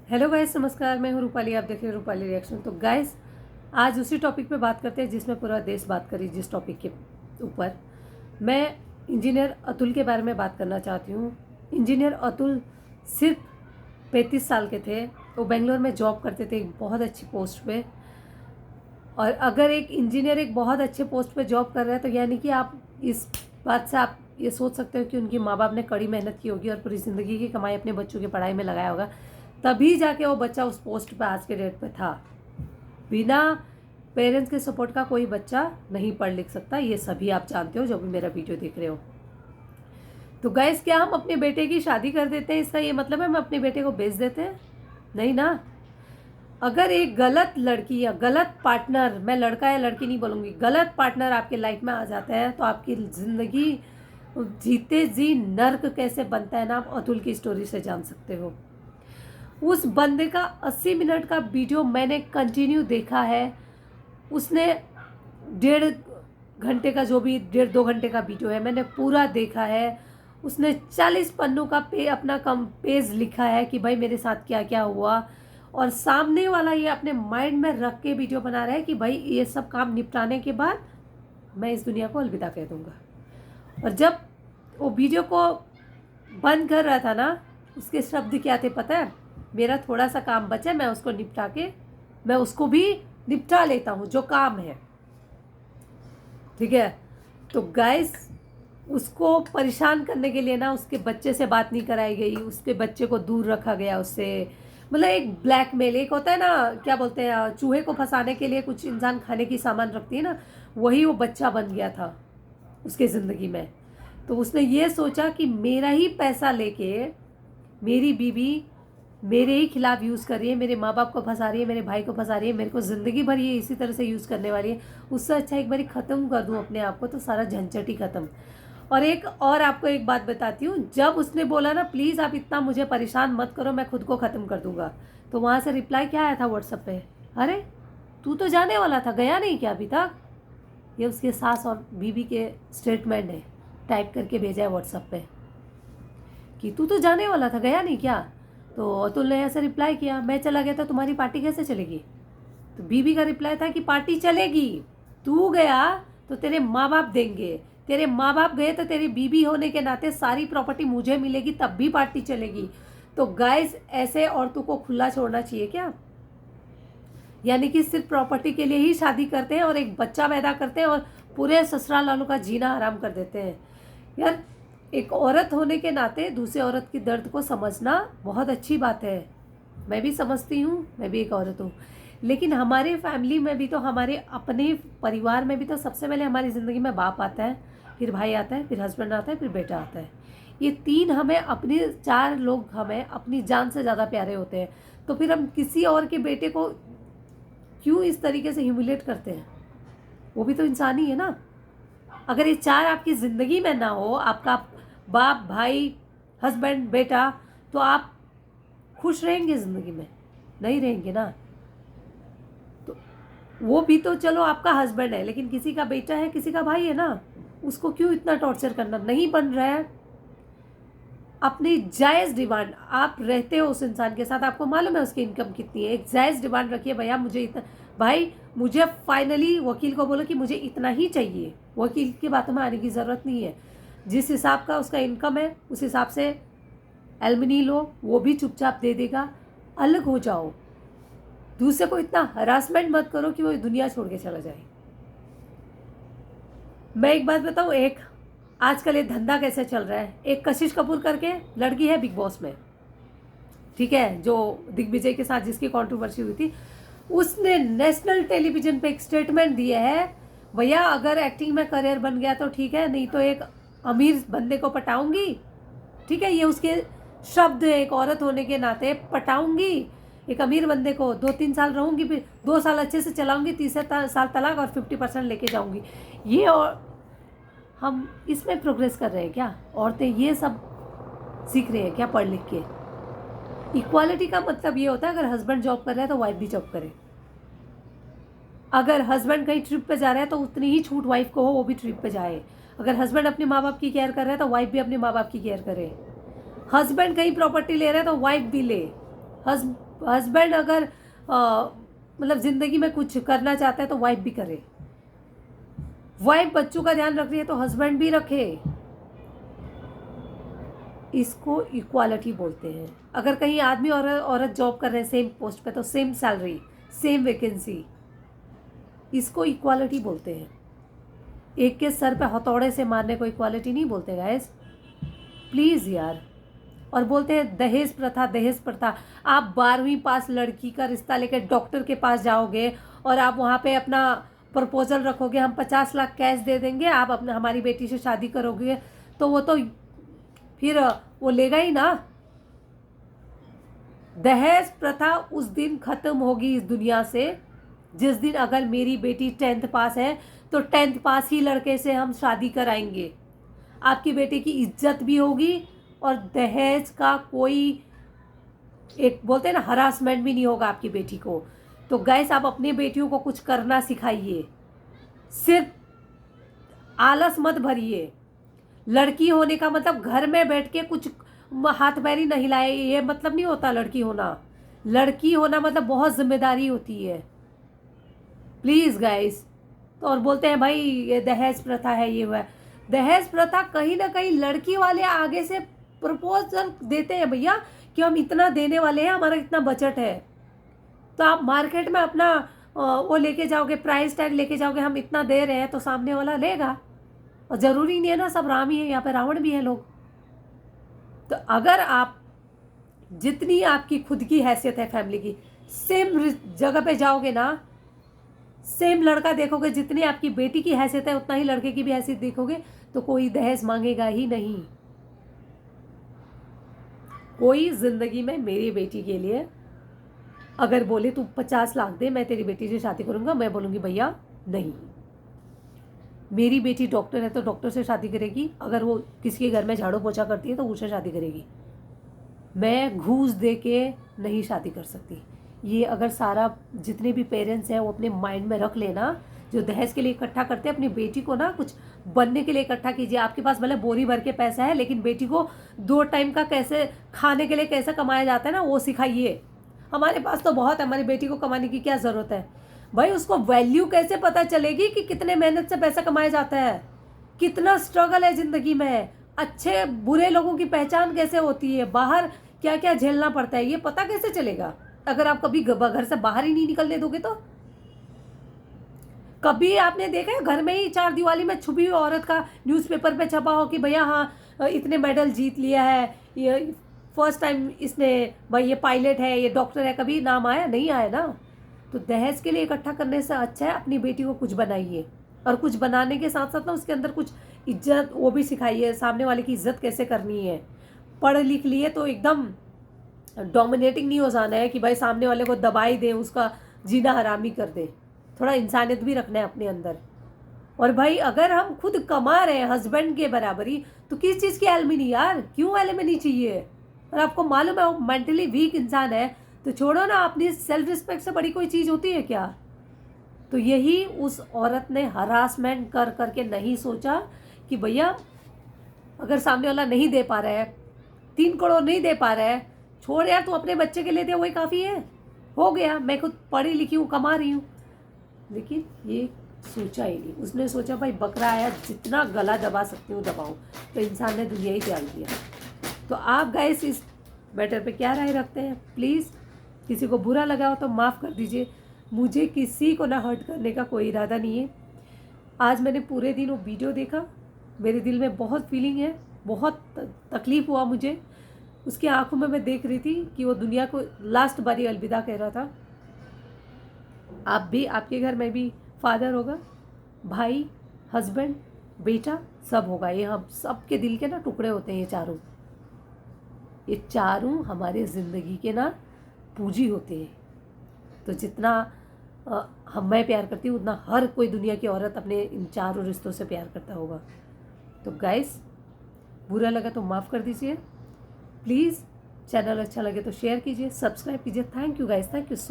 Hello guys, नमस्कार। मैं हूँ रूपाली, आप देख रहे हैं रूपाली रिएक्शन। तो गाइस, आज उसी टॉपिक पे बात करते हैं जिसमें पूरा देश बात करी। जिस टॉपिक के ऊपर मैं इंजीनियर अतुल के बारे में बात करना चाहती हूँ। इंजीनियर अतुल सिर्फ 35 साल के थे। वो बेंगलोर में जॉब करते थे एक बहुत अच्छी पोस्ट पे। और अगर एक इंजीनियर एक बहुत अच्छे पोस्ट पे जॉब कर रहा है तो यानी कि आप इस बात से आप ये सोच सकते हो कि उनके माँ बाप ने कड़ी मेहनत की होगी और पूरी ज़िंदगी की कमाई अपने बच्चों की पढ़ाई में लगाया होगा, तभी जाके वो बच्चा उस पोस्ट पे आज के डेट पे था। बिना पेरेंट्स के सपोर्ट का कोई बच्चा नहीं पढ़ लिख सकता। ये सभी आप जानते हो जो भी मेरा वीडियो देख रहे हो। तो गाइस, क्या हम अपने बेटे की शादी कर देते हैं इसका ये मतलब है हम अपने बेटे को बेच देते हैं? नहीं ना। अगर एक गलत लड़की या गलत पार्टनर, मैं लड़का या लड़की नहीं बोलूँगी, गलत पार्टनर आपके लाइफ में आ जाता है तो आपकी ज़िंदगी जीते जी नर्क कैसे बनता है ना, आप अतुल की स्टोरी से जान सकते हो। उस बंदे का 80 मिनट का वीडियो मैंने कंटिन्यू देखा है। उसने 1.5 घंटे का, जो भी 1.5-2 घंटे का वीडियो है, मैंने पूरा देखा है। उसने 40 पन्नों का अपना कम पेज लिखा है कि भाई मेरे साथ क्या क्या हुआ, और सामने वाला ये अपने माइंड में रख के वीडियो बना रहा है कि भाई ये सब काम निपटाने के बाद मैं इस दुनिया को अलविदा कह दूंगा। और जब वो वीडियो को बंद कर रहा था ना, उसके शब्द क्या थे पता है? मेरा थोड़ा सा काम बचा, मैं उसको निपटा के मैं उसको भी निपटा लेता हूँ जो काम है। ठीक है। तो गाइस, उसको परेशान करने के लिए ना उसके बच्चे से बात नहीं कराई गई, उसके बच्चे को दूर रखा गया उससे। मतलब एक ब्लैकमेल, एक होता है ना, क्या बोलते हैं, चूहे को फंसाने के लिए कुछ इंसान खाने की सामान रखती है ना, वही वो बच्चा बन गया था उसके ज़िंदगी में। तो उसने ये सोचा कि मेरा ही पैसा लेके मेरी बीवी मेरे ही खिलाफ यूज़ कर रही है, मेरे माँ बाप को फंसा रही है, मेरे भाई को फंसा रही है, मेरे को ज़िंदगी भर ये इसी तरह से यूज़ करने वाली है। उससे अच्छा एक बारी ख़त्म कर दूँ अपने आप को तो सारा झंझट ही ख़त्म। और एक और आपको एक बात बताती हूँ, जब उसने बोला ना प्लीज़ आप इतना मुझे परेशान मत करो, मैं खुद को ख़त्म कर दूंगा, तो वहाँ से रिप्लाई क्या आया था व्हाट्सएप पे? अरे तू तो जाने वाला था, गया नहीं क्या अभी तक? ये उसके सास और बीवी के स्टेटमेंट है, टाइप करके भेजा है व्हाट्सएप पे कि तू तो जाने वाला था, गया नहीं क्या? तो अतुल ने ऐसे रिप्लाई किया, मैं चला गया तो तुम्हारी पार्टी कैसे चलेगी? तो बीवी का रिप्लाई था कि पार्टी चलेगी, तू गया तो तेरे माँ बाप देंगे, तेरे माँ बाप गए तो तेरी बीवी होने के नाते सारी प्रॉपर्टी मुझे मिलेगी, तब भी पार्टी चलेगी। तो गाइस, ऐसे औरतों को खुला छोड़ना चाहिए क्या? यानी कि सिर्फ प्रॉपर्टी के लिए ही शादी करते हैं और एक बच्चा पैदा करते हैं और पूरे ससुराल वालों का जीना हराम कर देते हैं। यार, एक औरत होने के नाते दूसरी औरत की दर्द को समझना बहुत अच्छी बात है। मैं भी समझती हूँ, मैं भी एक औरत हूँ। लेकिन हमारे फैमिली में भी तो, हमारे अपने परिवार में भी तो सबसे पहले हमारी ज़िंदगी में बाप आता है, फिर भाई आता है, फिर हस्बैंड आता है, फिर बेटा आता है। ये 3 हमें अपनी, 4 लोग हमें अपनी जान से ज़्यादा प्यारे होते हैं। तो फिर हम किसी और के बेटे को क्यों इस तरीके से ह्यूमिलेट करते हैं? वो भी तो इंसान ही है ना। अगर ये 4 आपकी ज़िंदगी में ना हो, आपका बाप, भाई, हस्बैंड, बेटा, तो आप खुश रहेंगे ज़िंदगी में? नहीं रहेंगे ना। तो वो भी तो चलो आपका हस्बैंड है, लेकिन किसी का बेटा है, किसी का भाई है ना, उसको क्यों इतना टॉर्चर करना? नहीं बन रहा है अपनी जायज़ डिमांड। आप रहते हो उस इंसान के साथ, आपको मालूम है उसकी इनकम कितनी है, एक जायज़ डिमांड रखिए, भैया मुझे इतना, भाई मुझे फाइनली वकील को बोलो कि मुझे इतना ही चाहिए। वकील की बातों में आने की ज़रूरत नहीं है। जिस हिसाब का उसका इनकम है उस हिसाब से एलमिनी लो, वो भी चुपचाप दे देगा। अलग हो जाओ, दूसरे को इतना हरासमेंट मत करो कि वो दुनिया छोड़ के चला जाए। मैं एक बात बताऊँ, एक आजकल ये धंधा कैसे चल रहा है। एक कशिश कपूर करके लड़की है बिग बॉस में, ठीक है, जो दिग्विजय के साथ जिसकी कंट्रोवर्सी हुई थी, उसने नेशनल टेलीविजन पे एक स्टेटमेंट दिया है, भैया अगर एक्टिंग में करियर बन गया तो ठीक है, नहीं तो एक अमीर बंदे को पटाऊंगी। ठीक है, ये उसके शब्द है, एक औरत होने के नाते पटाऊंगी एक अमीर बंदे को, 2-3 साल रहूंगी, फिर 2 साल अच्छे से चलाऊंगी, तीसरे साल तलाक और 50% लेके जाऊंगी। ये, और हम इसमें प्रोग्रेस कर रहे हैं क्या? औरतें ये सब सीख रही हैं क्या पढ़ लिख के? इक्वालिटी का मतलब ये होता है अगर हस्बैंड जॉब कर रहा है तो वाइफ भी जॉब करे। अगर हस्बैंड कहीं ट्रिप पे जा रहा है तो उतनी ही छूट वाइफ को हो, वो भी ट्रिप पे जाए। अगर हस्बैंड अपने माँ बाप की केयर कर रहा है तो वाइफ भी अपने माँ बाप की केयर करे। हस्बैंड कहीं प्रॉपर्टी ले रहा है तो वाइफ भी ले। हस्बैंड अगर मतलब ज़िंदगी में कुछ करना चाहता है तो वाइफ भी करे। वाइफ बच्चों का ध्यान रख रही है तो हस्बैंड भी रखे। इसको इक्वालिटी बोलते हैं। अगर कहीं आदमी और औरत जॉब कर रहे हैं सेम पोस्ट पे तो सेम सैलरी, सेम वैकेंसी, इसको इक्वालिटी बोलते हैं। एक के सर पे हथौड़े से मारने को इक्वालिटी नहीं बोलते गाइस, प्लीज़ यार। और बोलते हैं दहेज प्रथा, दहेज प्रथा। आप 12वीं पास लड़की का रिश्ता लेकर डॉक्टर के पास जाओगे और आप वहाँ पे अपना प्रपोजल रखोगे, हम 50 लाख कैश दे देंगे, आप अपना हमारी बेटी से शादी करोगे, तो वो तो फिर वो लेगा ही ना। दहेज प्रथा उस दिन खत्म होगी इस दुनिया से जिस दिन अगर मेरी बेटी 10th पास है तो 10th पास ही लड़के से हम शादी कराएंगे। आपकी बेटी की इज्जत भी होगी और दहेज का कोई एक बोलते हैं ना हरासमेंट भी नहीं होगा आपकी बेटी को। तो गैस आप अपनी बेटियों को कुछ करना सिखाइए, सिर्फ आलस मत भरिए। लड़की होने का मतलब घर में बैठ के कुछ हाथ पैरी नहीं लाए, ये मतलब नहीं होता लड़की होना। लड़की होना मतलब बहुत जिम्मेदारी होती है, प्लीज़ गाइस। तो और बोलते हैं भाई ये दहेज प्रथा है, ये हुआ है। दहेज प्रथा कहीं ना कहीं लड़की वाले आगे से प्रपोजल देते हैं भैया कि हम इतना देने वाले हैं, हमारा इतना बजट है। तो आप मार्केट में अपना वो लेके जाओगे, प्राइस टैग लेके जाओगे, हम इतना दे रहे हैं, तो सामने वाला लेगा। और ज़रूरी नहीं है ना सब राम ही है, यहाँ पे रावण भी है लोग। तो अगर आप जितनी आपकी खुद की हैसियत है फैमिली की, सेम जगह पे जाओगे ना, सेम लड़का देखोगे, जितनी आपकी बेटी की हैसियत है उतना ही लड़के की भी हैसियत देखोगे, तो कोई दहेज मांगेगा ही नहीं। कोई जिंदगी में मेरी बेटी के लिए अगर बोले तू 50 लाख दे मैं तेरी बेटी से शादी करूंगा, मैं बोलूँगी भैया नहीं। मेरी बेटी डॉक्टर है तो डॉक्टर से शादी करेगी, अगर वो किसी के घर में झाड़ू पोछा करती है तो उससे शादी करेगी। मैं घूस दे के नहीं शादी कर सकती। ये अगर सारा जितने भी पेरेंट्स हैं वो अपने माइंड में रख लेना, जो दहेज के लिए इकट्ठा करते हैं अपनी बेटी को ना कुछ बनने के लिए इकट्ठा कीजिए। आपके पास भले बोरी भर के पैसा है लेकिन बेटी को 2 टाइम का कैसे खाने के लिए कैसे कमाया जाता है ना वो सिखाइए। हमारे पास तो बहुत है, हमारी बेटी को कमाने की क्या ज़रूरत है भाई। उसको वैल्यू कैसे पता चलेगी कि कितने मेहनत से पैसा कमाया जाता है, कितना स्ट्रगल है ज़िंदगी में, अच्छे बुरे लोगों की पहचान कैसे होती है, बाहर क्या क्या झेलना पड़ता है, ये पता कैसे चलेगा अगर आप कभी घर से बाहर ही नहीं निकलने दोगे तो। कभी आपने देखा है घर में ही 4 दीवारी में छुपी हुई औरत का न्यूज़पेपर पे छपा हो कि भैया हाँ इतने मेडल जीत लिया है, ये फर्स्ट टाइम इसने, भाई ये पायलट है, ये डॉक्टर है, कभी नाम आया? नहीं आया ना। तो दहेज के लिए इकट्ठा करने से अच्छा है अपनी बेटी को कुछ बनाइए, और कुछ बनाने के साथ साथ ना उसके अंदर कुछ इज्जत वो भी सिखाइए, सामने वाले की इज्जत कैसे करनी है। पढ़ लिख लिए तो एकदम डोमिनेटिंग नहीं हो जाना है कि भाई सामने वाले को दबाई दें, उसका जीना हरामी कर दें। थोड़ा इंसानियत भी रखना है अपने अंदर। और भाई अगर हम खुद कमा रहे हैं हस्बैंड के बराबरी तो किस चीज़ की एलमिनी यार, क्यों एलमिनी चाहिए। और आपको मालूम है वो मेंटली वीक इंसान है तो छोड़ो ना, अपनी सेल्फ रिस्पेक्ट से बड़ी कोई चीज़ होती है क्या। तो यही उस औरत ने हरासमेंट कर करके नहीं सोचा कि भैया अगर सामने वाला नहीं दे पा रहा है, 3 करोड़ नहीं दे पा रहा है, छोड़ यार तू अपने बच्चे के लिए दे, वही काफ़ी है, हो गया, मैं खुद पढ़ी लिखी हूँ, कमा रही हूँ। लेकिन ये सोचा ही नहीं। उसने सोचा भाई बकरा आया, जितना गला दबा सकती हूँ दबाऊँ। तो इंसान ने दुनिया ही त्याग दिया। तो आप गाइस इस मैटर पे क्या राय रखते हैं? प्लीज़ किसी को बुरा लगा हो तो माफ़ कर दीजिए, मुझे किसी को ना हर्ट करने का कोई इरादा नहीं है। आज मैंने पूरे दिन वो वीडियो देखा, मेरे दिल में बहुत फीलिंग है, बहुत तकलीफ़ हुआ मुझे। उसकी आंखों में मैं देख रही थी कि वो दुनिया को लास्ट बारी अलविदा कह रहा था। आप भी, आपके घर में भी फादर होगा, भाई, हस्बैंड, बेटा, सब होगा। ये हम सब के दिल के ना टुकड़े होते हैं ये चारों हमारे ज़िंदगी के ना पूंजी होते हैं। तो जितना मैं प्यार करती हूँ उतना हर कोई दुनिया की औरत अपने इन चारों रिश्तों से प्यार करता होगा। तो गाइस बुरा लगा तो माफ़ कर दीजिए प्लीज़। चैनल अच्छा लगे तो शेयर कीजिए, सब्सक्राइब कीजिए। Thank you guys, thank you so